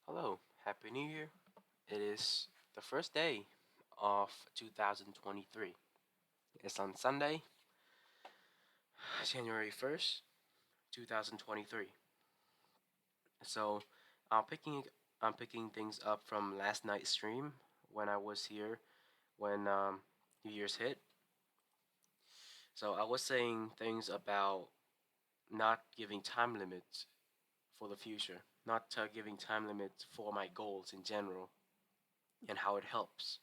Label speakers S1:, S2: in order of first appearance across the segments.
S1: Hello, Happy New Year. It is the first day of 2023. It's on Sunday, January 1st, 2023. So, I'm picking I'm picking things up from last night's stream when I was here when New Year's hit. So, I was saying things about not giving time limits for the future, not giving time limits for my goals in general and how it helps.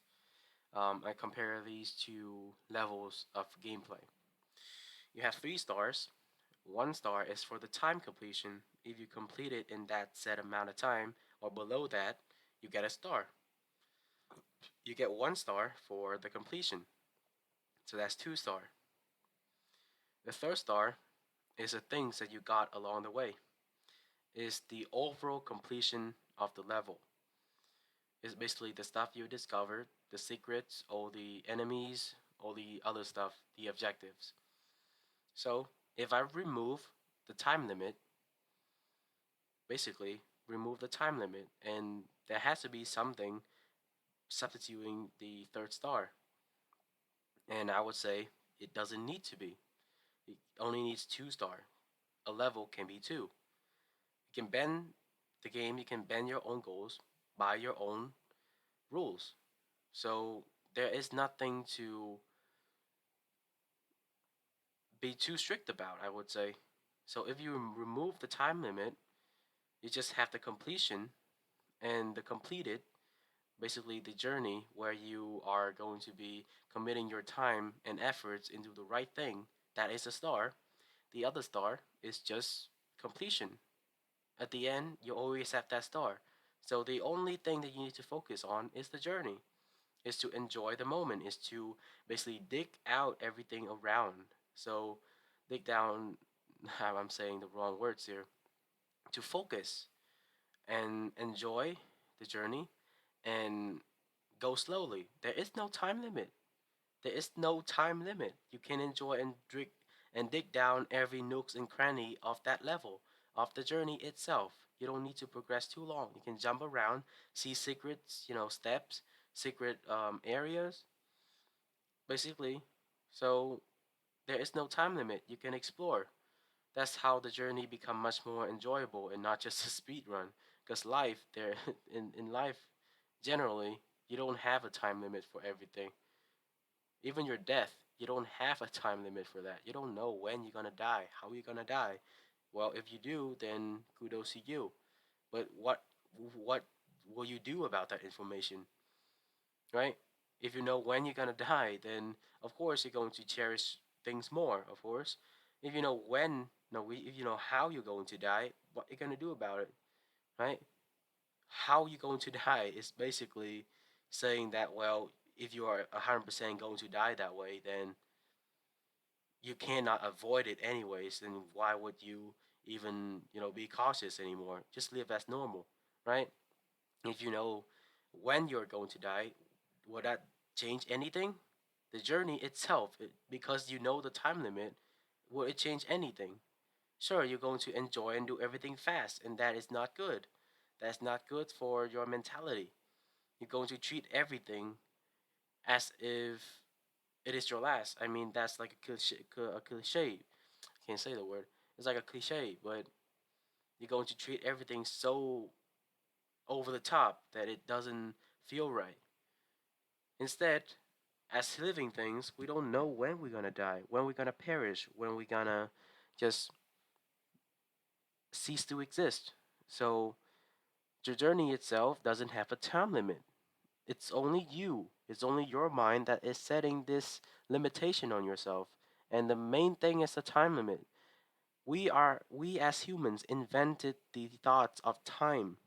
S1: I compare these two levels of gameplay. You have 3 stars. 1 star is for the time completion. If you complete it in that set amount of time or below that, you get a star. You get 1 star for the completion. So that's 2 star. The third star is the things that you got along the way. Is the overall completion of the level. It's basically the stuff you discovered, the secrets, all the enemies, all the other stuff, the objectives. So if I remove the time limit, basically remove the time limit, and there has to be something substituting the third star. And I would say it doesn't need to be. It only needs 2 star. A level can be two. You can bend the game. You can bend your own goals by your own rules. So there is nothing to be too strict about, I would say. So if you remove the time limit, you just have the completion and the completed, basically the journey where you are going to be committing your time and efforts into the right thing. That is a star. The other star is just completion. At the end, you always have that star. So the only thing that you need to focus on is the journey, is to enjoy the moment, is to basically dig out everything around. So dig down, I'm saying the wrong words here, to focus and enjoy the journey and go slowly. There is no time limit. There is no time limit. You can enjoy and dig down every nooks and cranny of that level, of the journey itself. You don't need to progress too long. You can jump around, see secrets, steps, secret areas, basically. So there is no time limit. You can explore. That's how the journey become much more enjoyable and not just a speed run. Because life, there in life, generally, you don't have a time limit for everything. Even your death, you don't have a time limit for that. You don't know when you're gonna die, how you're gonna die. Well, if you do, then kudos to you. But what will you do about that information, right? If you know when you're gonna die, then of course you're going to cherish things more. Of course, if you know when, no, if you know how you're going to die, what you're gonna do about it, right? How you're going to die is basically saying that, well, if you are 100% going to die that way, then you cannot avoid it anyways, then why would you even, be cautious anymore? Just live as normal, right? If you know when you're going to die, will that change anything? The journey itself, because you know the time limit, will it change anything? Sure, you're going to enjoy and do everything fast, and that is not good. That's not good for your mentality. You're going to treat everything as if it is your last. I mean, that's like a cliche. A cliche. I can't say the word. It's like a cliche, but you're going to treat everything so over the top that it doesn't feel right. Instead, as living things, we don't know when we're gonna die, when we're gonna perish, when we're gonna just cease to exist. So the journey itself doesn't have a time limit. It's only you. It's only your mind that is setting this limitation on yourself. And the main thing is the time limit. We as humans invented the thoughts of time.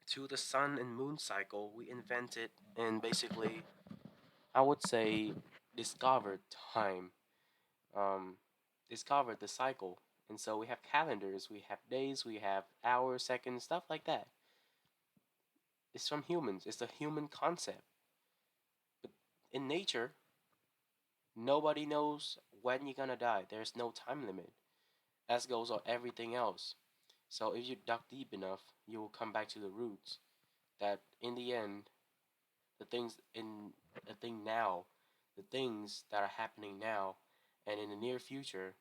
S1: To the sun and moon cycle, we invented and basically, I would say, discovered time, um, discovered the cycle. And so we have calendars, we have days, we have hours, seconds, stuff like that. It's from humans, it's a human concept. But in nature, nobody knows when you're gonna die. There's no time limit. As goes on everything else. So if you dug deep enough, you will come back to the roots. That in the end, the things in the thing now, the things that are happening now, and in the near future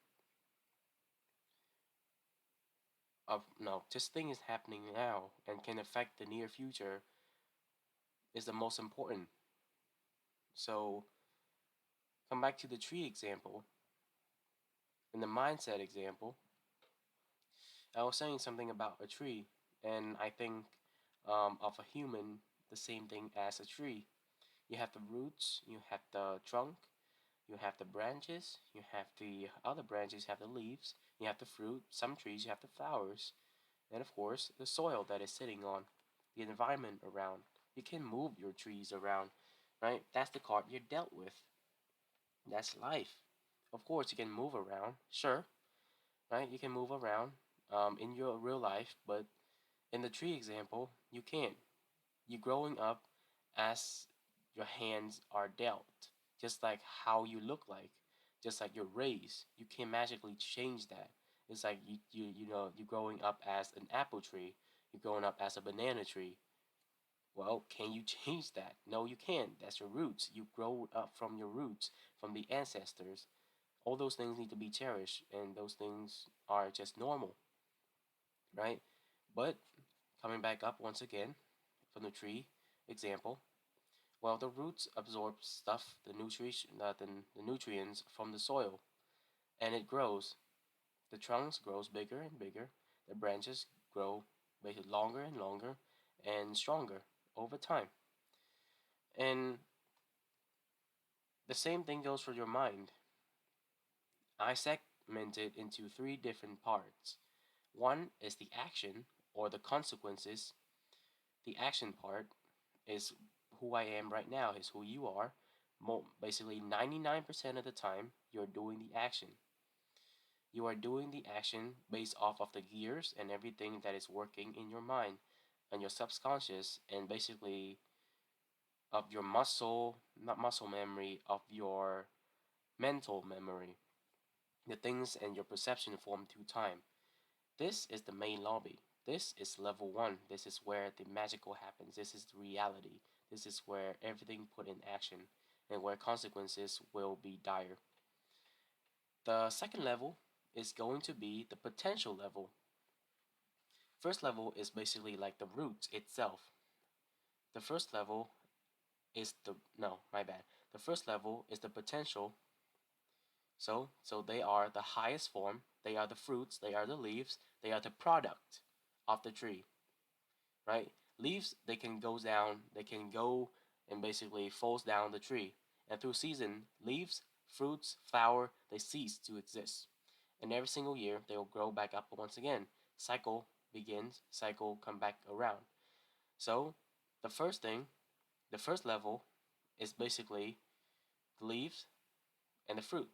S1: of no, this thing is happening now and can affect the near future is the most important. So come back to the tree example. In the mindset example, I was saying something about a tree, and I think of a human the same thing as a tree. You have the roots, you have the trunk, you have the branches, you have the other branches, you have the leaves, you have the fruit, some trees, you have the flowers, and of course, the soil that is sitting on, the environment around. You can move your trees around, right? That's the card you're dealt with. That's life. Of course, you can move around, sure, right? You can move around in your real life, but in the tree example, you can't. You're growing up as your hands are dealt, just like how you look like, just like you're raised. You can't magically change that. It's like you're growing up as an apple tree, you're growing up as a banana tree. Well, can you change that? No, you can't. That's your roots. You grow up from your roots, from the ancestors. All those things need to be cherished, and those things are just normal, right? But coming back up once again from the tree example, well, the roots absorb stuff, the nutrients from the soil, and it grows. The trunks grows bigger and bigger. The branches grow basically longer and longer and stronger over time. And the same thing goes for your mind. I segment it into three different parts. One is the action or the consequences. The action part is who I am right now, is who you are. Basically, 99% of the time, you're doing the action. You are doing the action based off of the gears and everything that is working in your mind and your subconscious, and basically of your muscle, not muscle memory, of your mental memory. The things and your perception form through time. This is the main lobby. This is level one. This is where the magical happens. This is the reality. This is where everything put in action and where consequences will be dire. The second level is going to be the potential level. First level is basically like the root itself. The first level is the no, my bad. The first level is the potential. So they are the highest form. They are the fruits. They are the leaves. They are the product of the tree, right? Leaves they can go down. They can go and basically falls down the tree. And through season, leaves, fruits, flower, they cease to exist. And every single year they will grow back up once again. Cycle begins. Cycle come back around. So the first thing, the first level is basically the leaves and the fruit.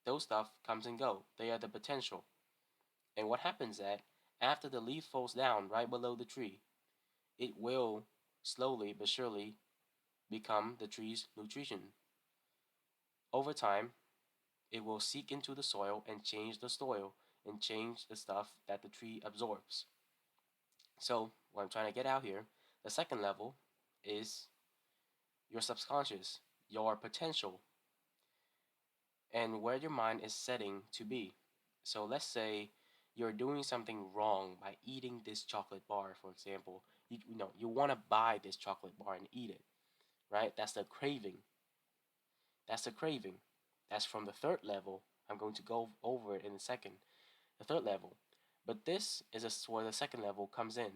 S1: Those stuff comes and go. They are the potential. And what happens that after the leaf falls down right below the tree, it will slowly but surely become the tree's nutrition. Over time, it will seep into the soil and change the soil and change the stuff that the tree absorbs. So, what I'm trying to get out here, the second level is your subconscious, your potential, and where your mind is setting to be. So let's say you're doing something wrong by eating this chocolate bar, for example. You want to buy this chocolate bar and eat it, right? That's the craving. That's the craving. That's from the third level. I'm going to go over it in a second. The third level. But this is where the second level comes in.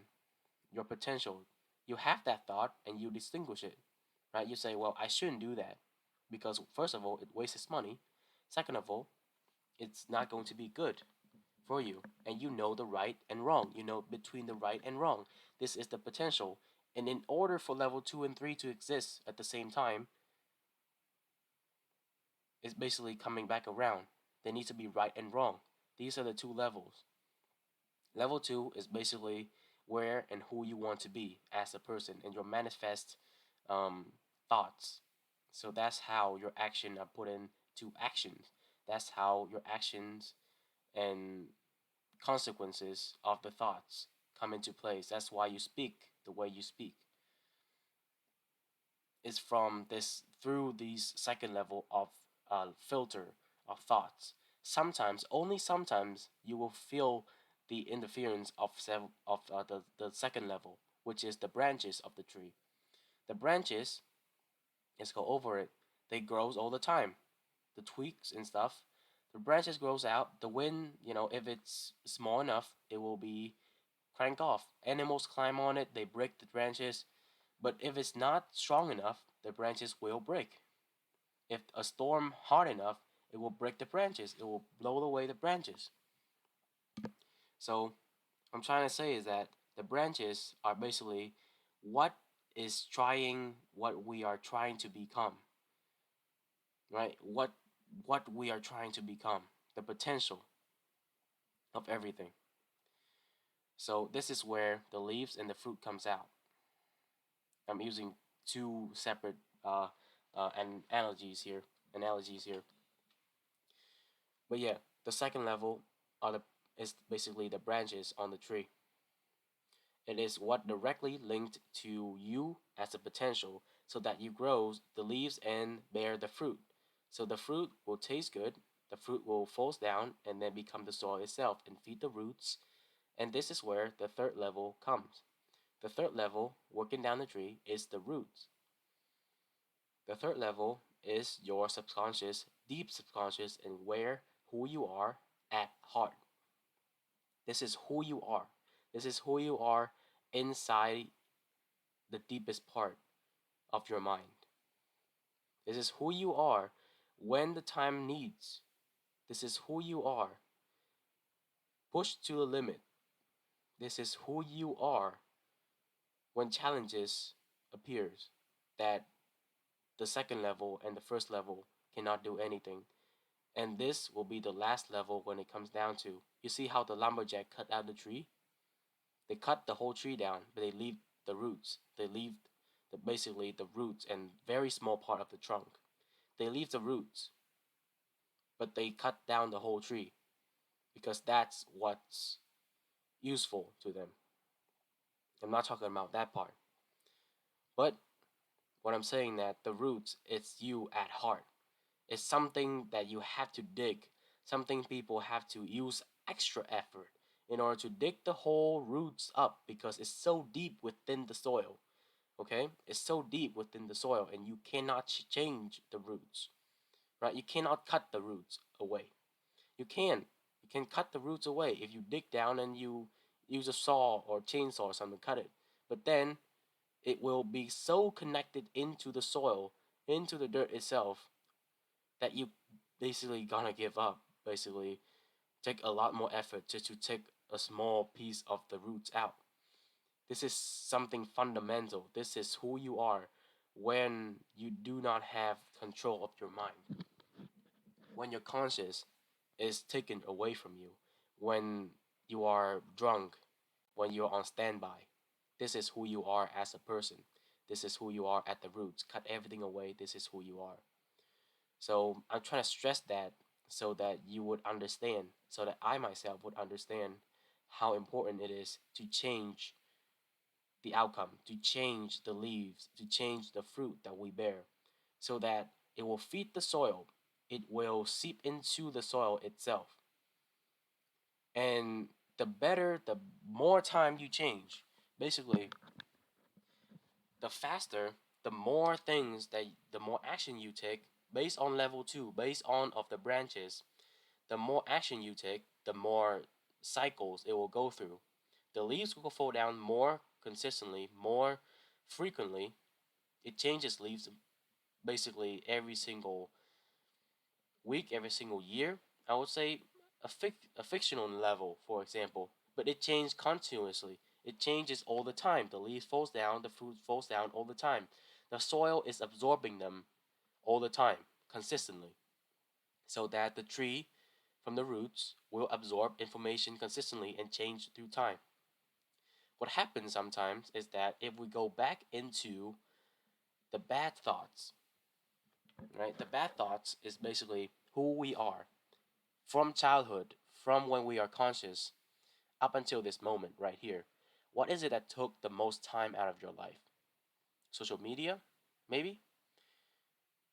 S1: Your potential. You have that thought and you distinguish it, right? You say, well, I shouldn't do that because first of all, it wastes money. Second of all, it's not going to be good for you. And you know the right and wrong. You know between the right and wrong. This is the potential. And in order for level 2 and 3 to exist at the same time, it's basically coming back around. There needs to be right and wrong. These are the two levels. Level 2 is basically where and who you want to be as a person and your manifest um, thoughts. So that's how your action are put into actions. That's how your actions and consequences of the thoughts come into place. That's why you speak the way you speak. Is from this through these second level of filter of thoughts. Sometimes, only sometimes, you will feel the interference of the second level, which is the branches of the tree. The branches, let's go over it. They grows all the time. The twigs and stuff. The branches grows out. The wind, if it's small enough, it will be crank off. Animals climb on it. They break the branches. But if it's not strong enough, the branches will break. If a storm hard enough, it will break the branches. It will blow away the branches. So I'm trying to say is that the branches are basically what is trying what we are trying to become. Right? What we are trying to become. The potential of everything. So this is where the leaves and the fruit comes out. I'm using two separate analogies here. But yeah, the second level is basically the branches on the tree. It is what directly linked to you as a potential so that you grow the leaves and bear the fruit. So the fruit will taste good, the fruit will fall down and then become the soil itself and feed the roots. And this is where the third level comes. The third level, working down the tree, is the roots. The third level is your subconscious, deep subconscious, and who you are at heart. This is who you are. This is who you are inside the deepest part of your mind. This is who you are when the time needs. This is who you are pushed to the limit. This is who you are when challenges appears that the second level and the first level cannot do anything. And this will be the last level when it comes down to. You see how the lumberjack cut out the tree? They cut the whole tree down, but they leave the roots. They leave basically the roots and very small part of the trunk. They leave the roots, but they cut down the whole tree because that's what's useful to them. I'm not talking about that part. But what I'm saying that the roots, it's you at heart. It's something that you have to dig. Something people have to use extra effort in order to dig the whole roots up because it's so deep within the soil. Okay? It's so deep within the soil and you cannot change the roots. Right? You cannot cut the roots away. You can. You can cut the roots away if you dig down and you use a saw or chainsaw or something to cut it. But then it will be so connected into the soil, into the dirt itself, that you basically gonna give up. Basically, take a lot more effort just to take a small piece of the roots out. This is something fundamental. This is who you are when you do not have control of your mind. When your conscious is taken away from you. When you are drunk. When you're on standby. This is who you are as a person. This is who you are at the roots. Cut everything away. This is who you are. So I'm trying to stress that so that you would understand, so that I myself would understand how important it is to change the outcome, to change the leaves, to change the fruit that we bear, so that it will feed the soil, it will seep into the soil itself. And the more time you change, basically, the faster, the more action you take based on level 2, based on of the branches, the more action you take, the more cycles it will go through. The leaves will fall down more consistently, more frequently. It changes leaves basically every single week, every single year. I would say a fictional level, for example, but it changes continuously. It changes all the time. The leaves falls down, the fruit falls down all the time. The soil is absorbing them all the time, consistently, so that the tree from the roots will absorb information consistently and change through time. What happens sometimes is that if we go back into the bad thoughts, right? The bad thoughts is basically who we are from childhood, from when we are conscious. up until this moment right here, what is it that took the most time out of your life? Social media, maybe.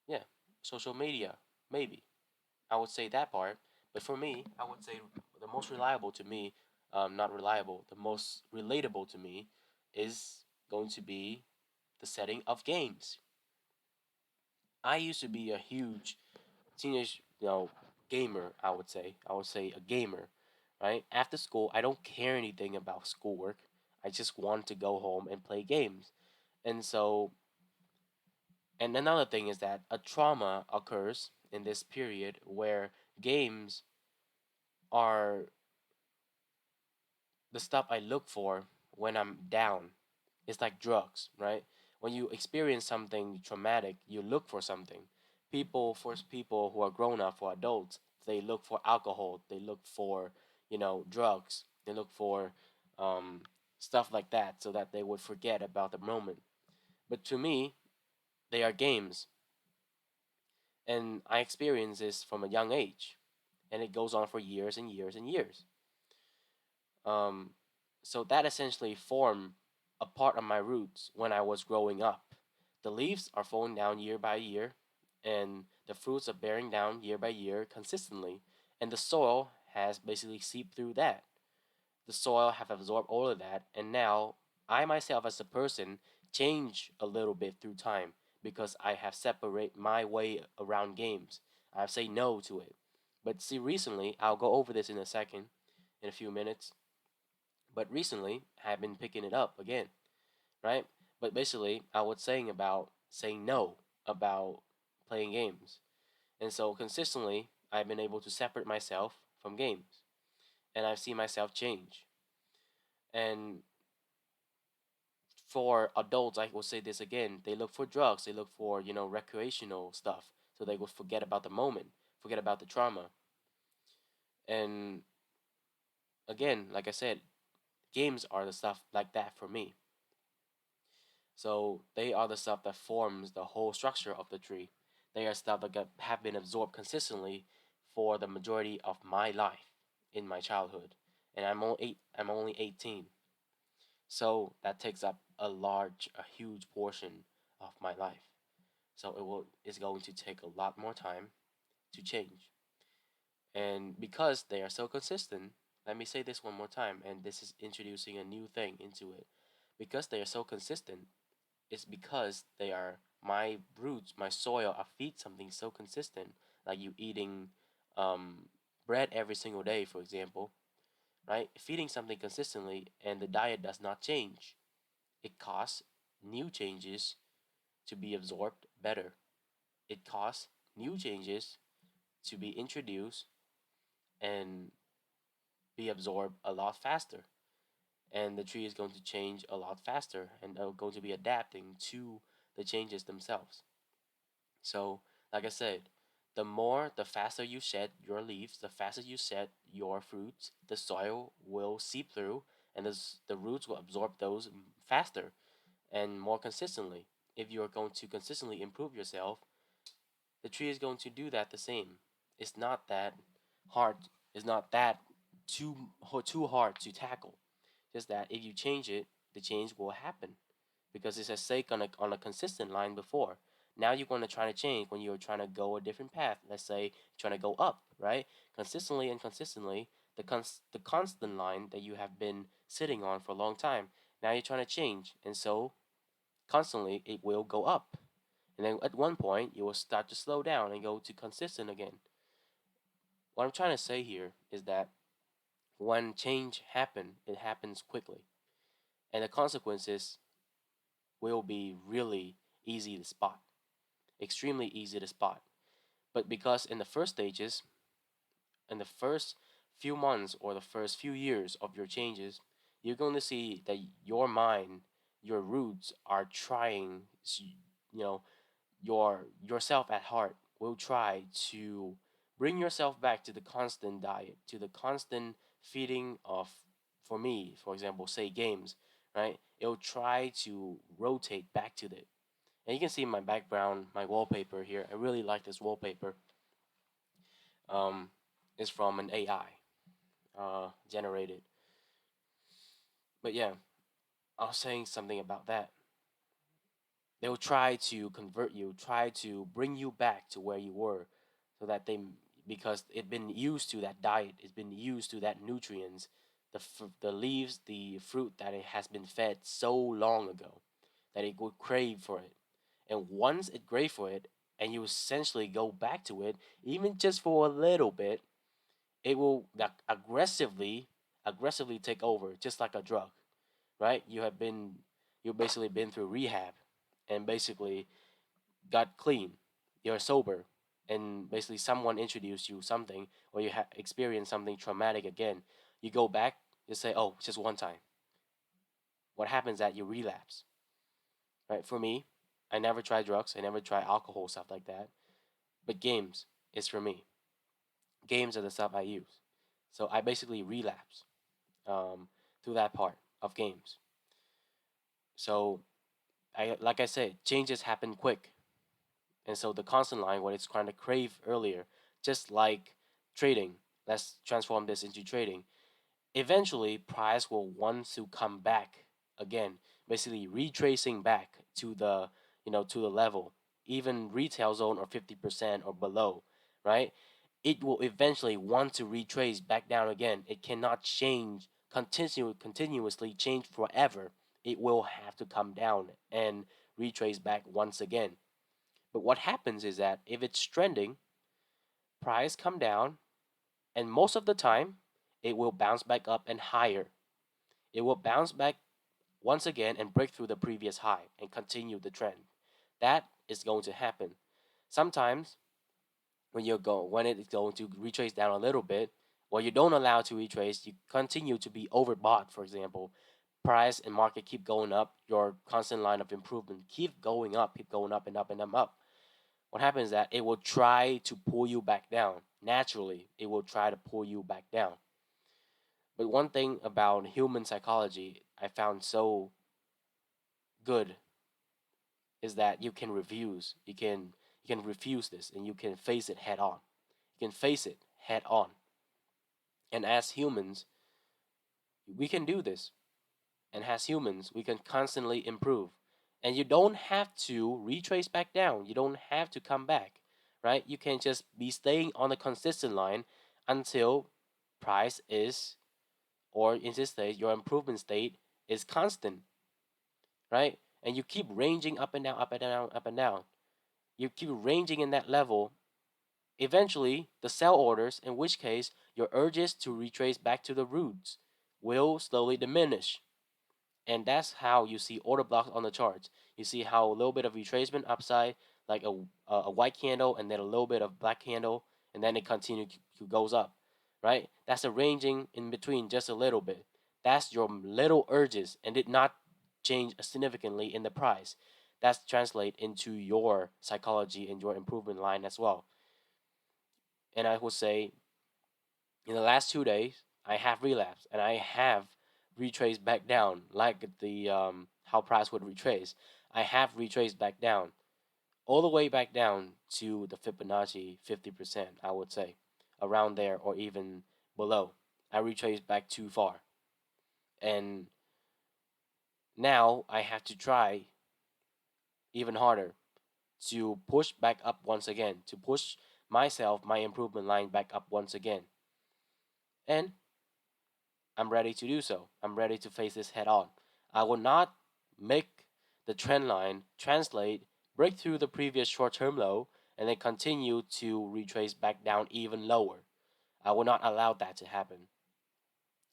S1: Yeah, social media, maybe. I would say that part. But for me, I would say the most reliable to me, not reliable, the most relatable to me is going to be the setting of games. I used to be a huge teenage, gamer. I would say a gamer, right? After school, I don't care anything about schoolwork. I just want to go home and play games. And so, and another thing is that a trauma occurs in this period where games are the stuff I look for when I'm down. It's like drugs, right? When you experience something traumatic, you look for something. People who are grown up, for adults, they look for alcohol, they look for, drugs, they look for um, stuff like that so that they would forget about the moment. But to me, they are games. And I experienced this from a young age. And it goes on for years and years and years. Um, so that essentially formed a part of my roots when I was growing up. The leaves are falling down year by year, and the fruits are bearing down year by year consistently, and the soil has basically seeped through that. The soil have absorbed all of that, and now I myself as a person change a little bit through time because I have separate my way around games. I've say no to it. But see, recently, I'll go over this in a second, in a few minutes. But recently, I've been picking it up again, right? But basically, I was saying about saying no about playing games. And so consistently, I've been able to separate myself from games. And I've seen myself change. And for adults, I will say this again, they look for drugs, they look for, recreational stuff. So they will forget about the moment, forget about the trauma. And again, like I said, games are the stuff like that for me. So they are the stuff that forms the whole structure of the tree. They are stuff that have been absorbed consistently for the majority of my life in my childhood, and I'm only 18. So that takes up a huge portion of my life. So it's going to take a lot more time to change. And because they are so consistent, let me say this one more time, and this is introducing a new thing into it. Because they are so consistent, it's because they are my roots, my soil. I feed something so consistent, like you eating um, bread every single day, for example, right? Feeding something consistently and the diet does not change. It costs new changes to be absorbed better. It costs new changes to be introduced and be absorbed a lot faster. And the tree is going to change a lot faster and are going to be adapting to the changes themselves. So, like I said, the faster you shed your leaves, the faster you shed your fruits, the soil will seep through and the roots will absorb those faster and more consistently. If you are going to consistently improve yourself, the tree is going to do that the same. It's not that hard. It's not that too too hard to tackle. Just that if you change it, the change will happen because it's a stake on a consistent line before. Now you're going to try to change when you're trying to go a different path. Let's say trying to go up, right? Consistently and consistently, the constant line that you have been sitting on for a long time. Now you're trying to change, and so constantly it will go up. And then at one point you will start to slow down and go to consistent again. What I'm trying to say here is that when change happens, it happens quickly, and the consequences will be really easy to spot, extremely easy to spot. But because in the first stages, in the first few months or the first few years of your changes, you're going to see that your mind, your roots are trying, you know, yourself at heart will try to bring yourself back to the constant diet, to the constant feeding of, for me, for example, say games, right? It'll try to rotate back to it. And you can see my background, my wallpaper here. I really like this wallpaper. Um, it's from an AI generated. But yeah, I was saying something about that. They'll try to convert you, try to bring you back to where you were, so that they, because it's been used to that diet, it's been used to that nutrients, the leaves, the fruit that it has been fed so long ago, that it would crave for it. And once it crave for it, and you essentially go back to it, even just for a little bit, it will like aggressively take over, just like a drug, right? You basically been through rehab, and basically got clean, you're sober, and basically someone introduced you something, or you experienced something traumatic again. You go back, you say, "Oh, just one time." What happens is that you relapse, right? For me, I never tried drugs, I never tried alcohol, stuff like that. But games is for me. Games are the stuff I use. So I basically relapse through that part of games. So like I said, changes happen quick. And so the constant line, what it's trying to crave earlier, just like trading, let's transform this into trading. Eventually, price will want to come back again, basically retracing back to the to the level, even retail zone or 50% or below, right? It will eventually want to retrace back down again. It cannot change continuously change forever. It will have to come down and retrace back once again. But what happens is that if it's trending, price come down, and most of the time, it will bounce back up and higher. It will bounce back once again and break through the previous high and continue the trend. That is going to happen. Sometimes when it is going to retrace down a little bit, or you don't allow it to retrace, you continue to be overbought, for example. Price and market keep going up, your constant line of improvement keep going up and up and up. What happens is that it will try to pull you back down. Naturally, it will try to pull you back down. But one thing about human psychology I found so good is that you can refuse this, and you can face it head on. You can face it head on. And as humans, we can do this. And as humans, we can constantly improve. And you don't have to retrace back down. You don't have to come back, right? You can just be staying on a consistent line until price is, or in this state, your improvement state is constant, right? And you keep ranging up and down, up and down, up and down. You keep ranging in that level. Eventually, the sell orders, in which case your urges to retrace back to the roots, will slowly diminish. And that's how you see order blocks on the charts. You see how a little bit of retracement upside, like a white candle, and then a little bit of black candle, and then it continues to goes up, right? That's a ranging in between just a little bit. That's your little urges, and did not change significantly in the price. That's translate into your psychology and your improvement line as well. And I would say in the last 2 days, I have relapsed, and I have retraced back down, like the how price would retrace. I have retraced back down, all the way back down to the Fibonacci 50%. I would say around there or even below. I retraced back too far, and now I have to try even harder to push back up once again, to push myself, my improvement line back up once again. And I'm ready to do so. I'm ready to face this head on. I will not make the trend line translate, break through the previous short term low, and then continue to retrace back down even lower. I will not allow that to happen.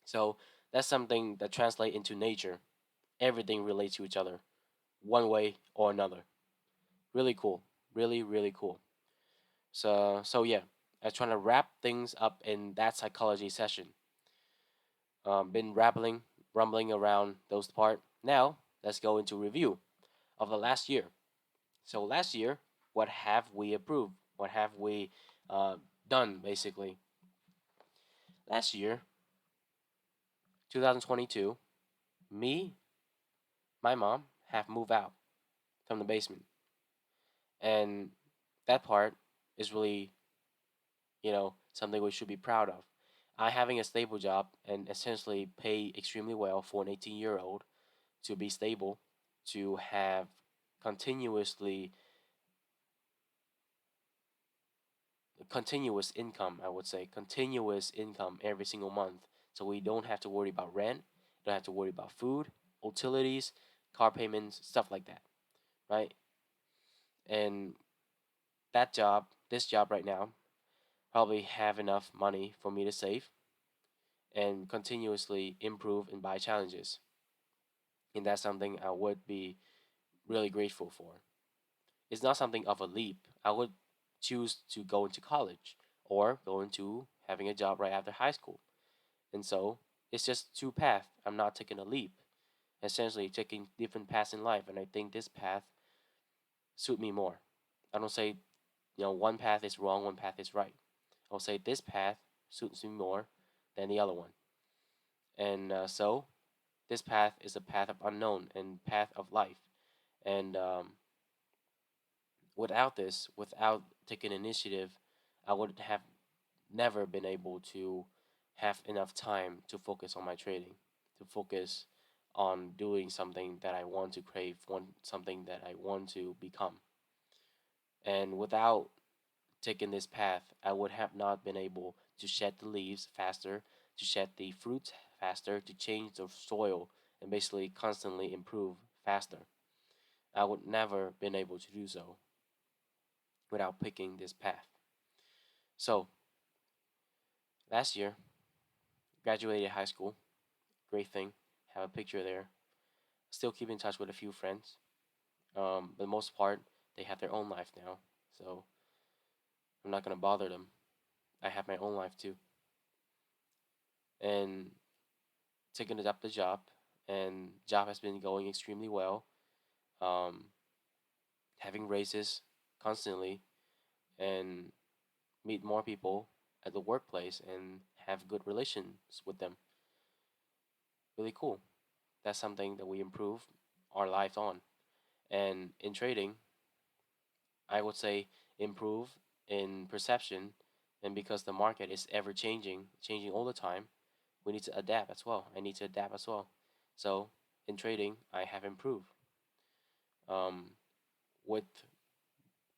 S1: So that's something that translates into nature. Everything relates to each other, one way or another. Really cool. Really, really cool. So yeah, I'm trying to wrap things up in that psychology session. Been rumbling around those part. Now let's go into review of the last year. So last year, what have we approved? What have we uh, done basically? Last year, 2022, me, my mom have moved out from the basement, and that part is really something we should be proud of. I having a stable job and essentially pay extremely well for an 18-year-old to be stable, to have continuously continuous income, I would say, continuous income every single month. So we don't have to worry about rent, don't have to worry about food, utilities, car payments, stuff like that, right? And that job, this job right now, probably have enough money for me to save and continuously improve and buy challenges. And that's something I would be really grateful for. It's not something of a leap. I would choose to go into college or go into having a job right after high school. And so it's just two paths. I'm not taking a leap. Essentially taking different paths in life, and I think this path suit me more. I don't say one path is wrong, one path is right. I'll say this path suits me more than the other one. And so this path is a path of unknown and path of life. And without this, without taking initiative, I would have never been able to have enough time to focus on my trading, to focus on doing something that I want to crave, want something that I want to become. And without taking this path, I would have not been able to shed the leaves faster, to shed the fruits faster, to change the soil, and basically constantly improve faster. I would never been able to do so without picking this path. So last year, graduated high school, great thing. Have a picture there. Still keep in touch with a few friends. But the most part, they have their own life now, so I'm not gonna bother them. I have my own life too, and taking up the job, and job has been going extremely well. Um, Having raises constantly, and meet more people at the workplace, and have good relations with them. Really cool. That's something that we improve our lives on. And in trading, I would say improve in perception, and because the market is ever changing, changing all the time, we need to adapt as well. I need to adapt as well. So in trading, I have improved um, with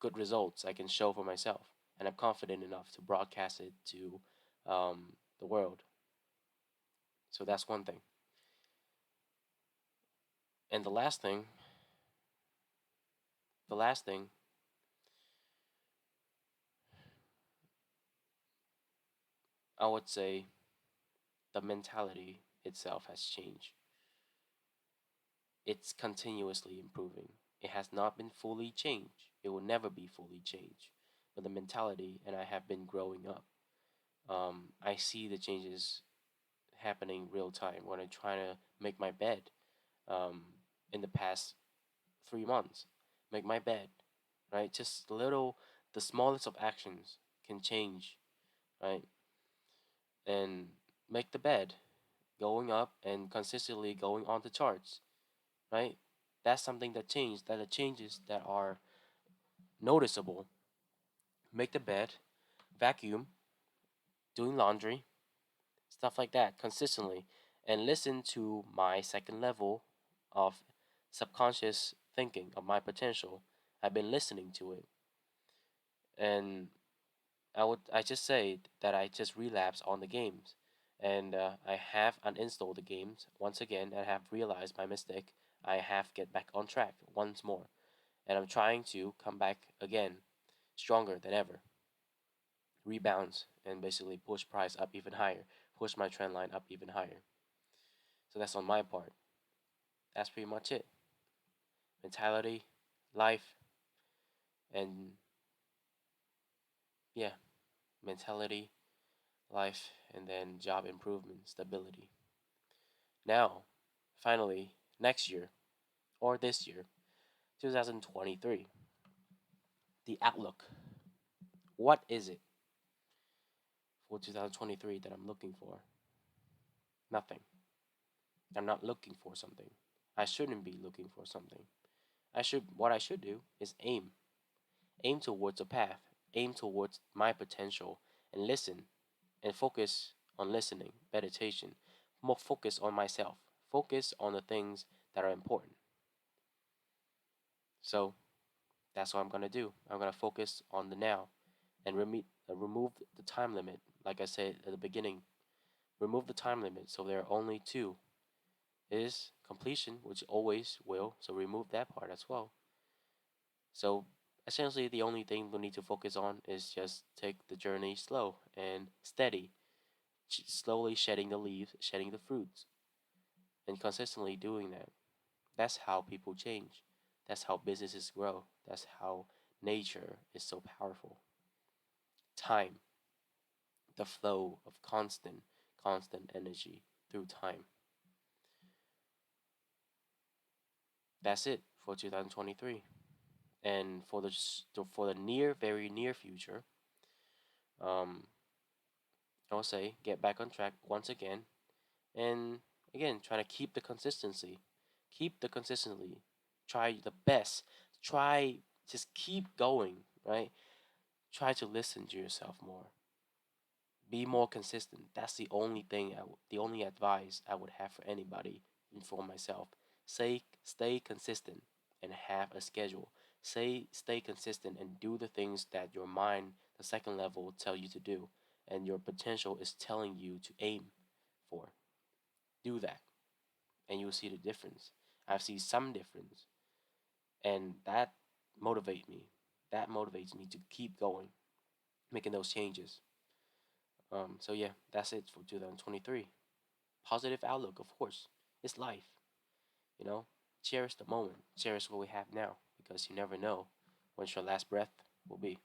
S1: good results I can show for myself, and I'm confident enough to broadcast it to the world. So that's one thing. And the last thing, I would say the mentality itself has changed. It's continuously improving. It has not been fully changed. It will never be fully changed. But the mentality, and I have been growing up. I see the changes happening real time when I try to make my bed. Um, in the past 3 months, make my bed, right? Just little, the smallest of actions can change, right? And make the bed, going up and consistently going on the charts, right? That's something that changed. That the changes that are noticeable. Make the bed, vacuum, doing laundry, stuff like that consistently, and listen to my second level of subconscious thinking of my potential. I've been listening to it, and I just say that I just relapse on the games, and I have uninstalled the games once again. I have realized my mistake. I have get back on track once more, and I'm trying to come back again, stronger than ever. Rebounds and basically push price up even higher, push my trend line up even higher. So that's on my part. That's pretty much it. Mentality, life, and yeah, mentality, life, and then job improvement, stability. Now, finally, next year or this year, 2023, the outlook. What is it for 2023 that I'm looking for? Nothing. I'm not looking for something. I shouldn't be looking for something. What I should do is aim towards a path, aim towards my potential, and listen and focus on listening, meditation, more focus on myself, focus on the things that are important. So that's what I'm gonna do. I'm gonna focus on the now and remove the time limit. Like I said at the beginning, remove the time limit. So there are only two: is completion, which always will. So remove that part as well. So essentially, the only thing we need to focus on is just take the journey slow and steady, slowly shedding the leaves, shedding the fruits, and consistently doing that. That's how people change. That's how businesses grow. That's how nature is so powerful. Time, the flow of constant energy through time. That's it for 2023. And for the very near future, um, I will say get back on track once again, and again try to keep the consistency, keep the consistency, try the best, try just keep going, right? Try to listen to yourself more, be more consistent. That's the only thing the only advice I would have for anybody and for myself. Stay consistent and have a schedule. Stay consistent and do the things that your mind, the second level, will tell you to do, and your potential is telling you to aim for. Do that, and you'll see the difference. I've seen some difference, and that motivates me. That motivates me to keep going, making those changes. So yeah, that's it for 2023. Positive outlook, of course. It's life, you know. Cherish the moment. Cherish what we have now, because you never know when your last breath will be.